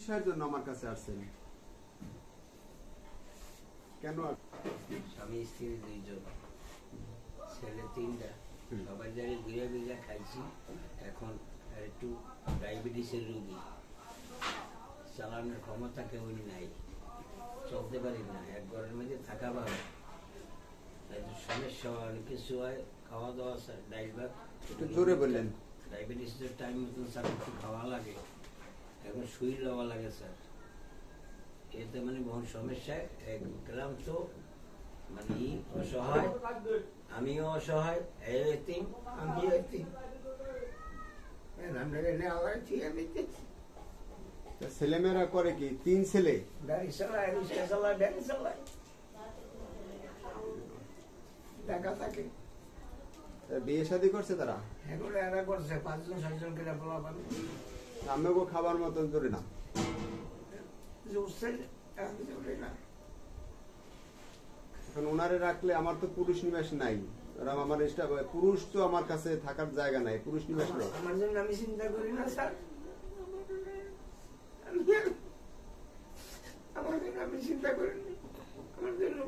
বিষয়ের জন্য আমার কাছে আসছেন? কেন? স্বামী স্ত্রী দুইজন, ছেলে তিনটা, সবাই জায়গায় ঘুরে ঘুরে খাইছি। এখন একটু ডায়াবেটিসের রোগী, চালানোর ক্ষমতা কেউ নাই, চলতে পারি না, এক ঘরের মধ্যে থাকা ভালো। সমস্যা অনেক কিছু হয়, খাওয়া দাওয়া ডাইল ভাত একটু জোরে বললেন। ডায়াবেটিসের টাইম মতন স্যার একটু খাওয়া লাগে, এখন শুই লওয়া লাগে স্যার। এতে মানে বহু সমস্যায় গেলাম তো মানে অসহায়, আমিও অসহায়, আমিও ছেলেমেয়েরা করে কি? 3 ছেলে? গাড়ি চালায়, রিক্সা চালায়, গাড়ি চালায়, টাকা থাকে। বিয়ে শাদী করছে তারা? এগুলো এরা করছে 5 জন 6 জন করে বলা পারে। আমাকে খাবার মতন জোরে না। এখন ওনারে রাখলে আমার তো পুরুষ নিবাস নাই, আমার পুরুষ তো আমার কাছে থাকার জায়গা নাই, পুরুষ নিবাস নেই। আমার জন্য আমি চিন্তা করি না স্যার, আমার জন্য আমি চিন্তা করি না, আমার জন্য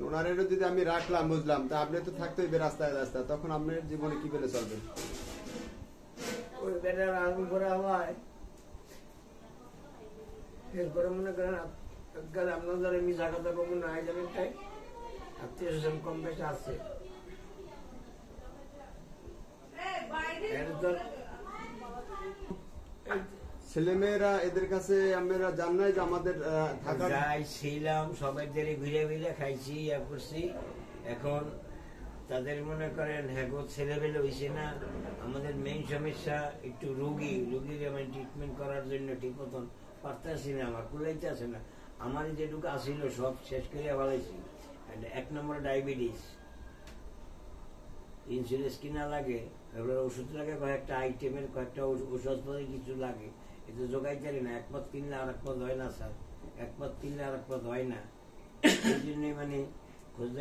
ওনারে যদি আমি রাখলাম বুঝলাম, তা আপনি তো থাকতে হইবে রাস্তায় রাস্তায়, তখন আপনার জীবনে কি বলে চলবে? ওই বেটার আগুন করা হয়, এরপরে মনে করেন আপনাদের আমি জায়গাটা কম না হয় যাবেন, তাই আত্মীয় স্বজন কম বেশি আছে। ছেলেমেয়েরা এদের কাছে আমরা জান নাই যে আমাদের ছিলাম, সবাই ঘুরে ঘুরে খাইছি, ইয়া করছি। এখন তাদের মনে করেন হ্যাগো ছেলেবেলে হয়েছে না। আমাদের মেইন সমস্যা একটু রোগীর আমি ট্রিটমেন্ট করার জন্য ঠিক মতন পারতেছি না, আমার কুলাইতে আসে না। আমার যেটুকু আসিল সব শেষ করে ফেলাইছি। 1 নম্বর ডায়াবেটিস, ইন্স্যুরেন্স কিনা লাগে, এবার ওষুধ লাগে, কয়েকটা আইটেমের কয়েকটা ওষুধপত্র কিছু লাগে, এটা জোগাইতে পারি না। একমত কিনলে আর একমত হয় না স্যার, একমত কিনলে আর একমত হয় না। এই জন্যই মানে খুঁজতে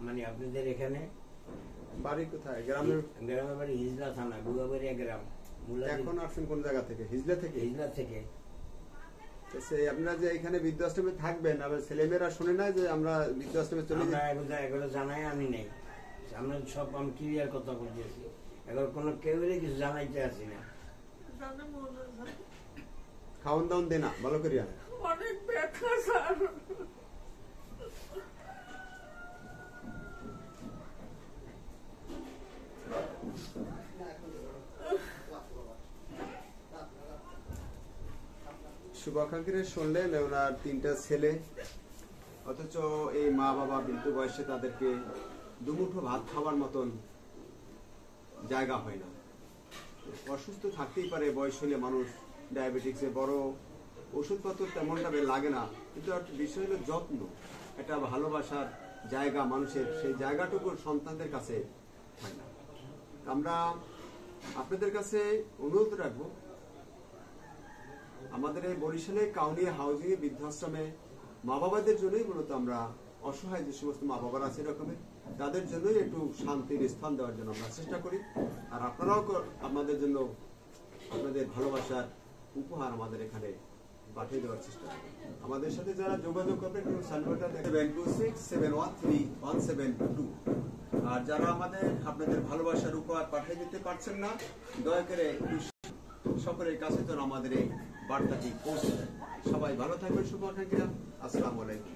মানে আপনাদের এখানে বাড়ি কোথায়? গ্রামের বাড়ি হিজলা থানা, গুগাবাড়িয়া গ্রাম। এখন আসছেন কোন জায়গা থেকে? হিজলা থেকে? হিজলা থেকে। আপনারা যে এখানে বৃদ্ধাশ্রমে থাকবেন, আবার ছেলেমেয়েরা শুনে না যে আমরা বৃদ্ধাশ্রমে চলে যাই? এগুলো জানাই আমি নেই, আমরা সব আমি ক্লিয়ার কথা বলতেছি। এখন কোনো কেউ কিছু জানাইতে আসি না। খাওয়ান দাওয়ান দে না ভালো করিয়া? অনেক ব্যথা স্যার। শুভাকাঙ্ক্ষীরা শুনলেন ওনার 3টা ছেলে, অথচ এই মা বাবা বৃদ্ধ বয়সে তাদেরকে দুমুঠো ভাত খাওয়ার মতন জায়গা হয় না। অসুস্থ থাকতেই পারে, বয়স হলে মানুষ, ডায়াবেটিক্সে বড় ওষুধপত্র তেমনটা লাগে না, কিন্তু একটা বিষয় হলো যত্ন, একটা ভালোবাসার জায়গা মানুষের, সেই জায়গাটুকু সন্তানদের কাছে হয় না। আমরা আপনাদের কাছে অনুরোধ রাখবো, আমাদের এই বরিশালে কাউনিয়া হাউজিং এ বৃদ্ধাশ্রমে মা বাবাদের জন্যই মূলত আমরা অসহায় যে সমস্ত মা বাবারা আছে এরকমের, তাদের জন্যই একটু শান্তির স্থান দেওয়ার জন্য আমরা চেষ্টা করি। আর আপনারাও আমাদের জন্য আপনাদের ভালোবাসার উপহার আমাদের এখানে পাঠিয়ে দেওয়ার চেষ্টা করি। আমাদের সাথে যারা যোগাযোগ করবেন সার্ভারটা 726713172। আর যারা আপনাদের ভালোবাসার উপহার পাঠিয়ে দিতে পারছেন না, দয়া করে সকলের কাছে যেন আমাদের এই বার্তাটি পৌঁছে যায়। সবাই ভালো থাকবেন শুভাকাঙ্ক্ষীরা। আসসালামু আলাইকুম।